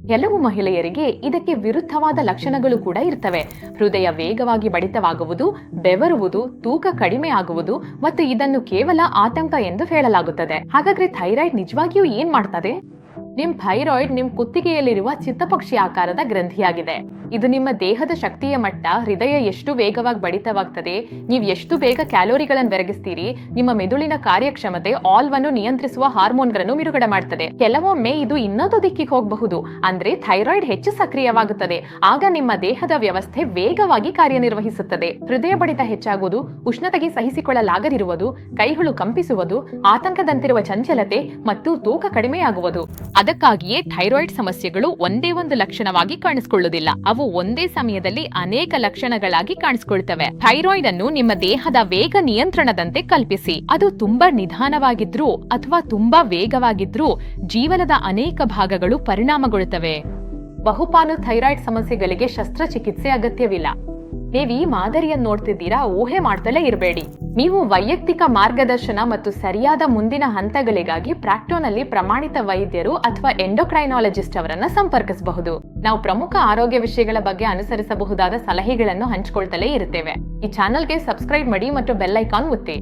ಕೆಲವು ಮಹಿಳೆಯರಿಗೆ ಇದಕ್ಕೆ ವಿರುದ್ಧವಾದ ಲಕ್ಷಣಗಳು ಕೂಡ ಇರ್ತವೆ. ಹೃದಯ ವೇಗವಾಗಿ ಬಡಿತವಾಗುವುದು, ಬೆವರುವುದು, ತೂಕ ಕಡಿಮೆ ಆಗುವುದು ಮತ್ತು ಇದನ್ನು ಕೇವಲ ಆತಂಕ ಎಂದು ಹೇಳಲಾಗುತ್ತದೆ. ಹಾಗಾದ್ರೆ ಥೈರಾಯ್ಡ್ ನಿಜವಾಗಿಯೂ ಏನ್ ಮಾಡ್ತದೆ? ನಿಮ್ ಥೈರಾಯ್ಡ್ ನಿಮ್ ಕುತ್ತಿಗೆಯಲ್ಲಿರುವ ಚಿತ್ತಪಕ್ಷಿ ಆಕಾರದ ಗ್ರಂಥಿಯಾಗಿದೆ. ಇದು ನಿಮ್ಮ ದೇಹದ ಶಕ್ತಿಯ ಮಟ್ಟ, ಹೃದಯ ಎಷ್ಟು ವೇಗವಾಗಿ ಬಡಿತವಾಗ್ತದೆ, ನೀವು ಎಷ್ಟು ಬೇಗ ಕ್ಯಾಲೋರಿಗಳನ್ನು ಬೆರಗಿಸ್ತೀರಿ, ನಿಮ್ಮ ಮೆದುಳಿನ ಕಾರ್ಯಕ್ಷಮತೆ ಆಲ್ವನ್ನು ನಿಯಂತ್ರಿಸುವ ಹಾರ್ಮೋನ್ಗಳನ್ನು ಬಿಡುಗಡೆ ಮಾಡ್ತದೆ. ಕೆಲವೊಮ್ಮೆ ಇದು ಇನ್ನೊಂದು ದಿಕ್ಕಿಗೆ ಹೋಗಬಹುದು. ಅಂದ್ರೆ ಥೈರಾಯ್ಡ್ ಹೆಚ್ಚು ಸಕ್ರಿಯವಾಗುತ್ತದೆ. ಆಗ ನಿಮ್ಮ ದೇಹದ ವ್ಯವಸ್ಥೆ ವೇಗವಾಗಿ ಕಾರ್ಯನಿರ್ವಹಿಸುತ್ತದೆ. ಹೃದಯ ಬಡಿತ ಹೆಚ್ಚಾಗುವುದು, ಉಷ್ಣತೆಗೆ ಸಹಿಸಿಕೊಳ್ಳಲಾಗದಿರುವುದು, ಕೈಗಳು ಕಂಪಿಸುವುದು, ಆತಂಕದಂತಿರುವ ಚಂಚಲತೆ ಮತ್ತು ತೂಕ ಕಡಿಮೆಯಾಗುವುದು. ಅದಕ್ಕಾಗಿಯೇ ಥೈರಾಯ್ಡ್ ಸಮಸ್ಯೆಗಳು ಒಂದೇ ಒಂದು ಲಕ್ಷಣವಾಗಿ ಕಾಣಿಸಿಕೊಳ್ಳುವುದಿಲ್ಲ. ಅವು ಒಂದೇ ಸಮಯದಲ್ಲಿ ಅನೇಕ ಲಕ್ಷಣಗಳಾಗಿ ಕಾಣಿಸಿಕೊಳ್ತವೆ. ಥೈರಾಯ್ಡ್ ಅನ್ನು ನಿಮ್ಮ ದೇಹದ ವೇಗ ನಿಯಂತ್ರಣದಂತೆ ಕಲ್ಪಿಸಿ. ಅದು ತುಂಬಾ ನಿಧಾನವಾಗಿದ್ರೂ ಅಥವಾ ತುಂಬಾ ವೇಗವಾಗಿದ್ರೂ ಜೀವನದ ಅನೇಕ ಭಾಗಗಳು ಪರಿಣಾಮಗೊಳ್ಳುತ್ತವೆ. ಬಹುಪಾಲು ಥೈರಾಯ್ಡ್ ಸಮಸ್ಯೆಗಳಿಗೆ ಶಸ್ತ್ರಚಿಕಿತ್ಸೆ ಅಗತ್ಯವಿಲ್ಲ. ನೀವು ಈ ಮಾದರಿಯನ್ನು ನೋಡ್ತಿದ್ದೀರಾ, ಊಹೆ ಮಾಡ್ತಲೇ ಇರಬೇಡಿ. ನೀವು ವೈಯಕ್ತಿಕ ಮಾರ್ಗದರ್ಶನ ಮತ್ತು ಸರಿಯಾದ ಮುಂದಿನ ಹಂತಗಳಿಗಾಗಿ ಪ್ರಾಕ್ಟೋನಲ್ಲಿ ಪ್ರಮಾಣಿತ ವೈದ್ಯರು ಅಥವಾ ಎಂಡೋಕ್ರೈನಾಲಜಿಸ್ಟ್ ಅವರನ್ನ ಸಂಪರ್ಕಿಸಬಹುದು. ನಾವು ಪ್ರಮುಖ ಆರೋಗ್ಯ ವಿಷಯಗಳ ಬಗ್ಗೆ ಅನುಸರಿಸಬಹುದಾದ ಸಲಹೆಗಳನ್ನು ಹಂಚಿಕೊಳ್ತಲೇ ಇರುತ್ತೇವೆ. ಈ ಚಾನೆಲ್ಗೆ ಸಬ್ಸ್ಕ್ರೈಬ್ ಮಾಡಿ ಮತ್ತು ಬೆಲ್ ಐಕಾನ್ ಒತ್ತಿ.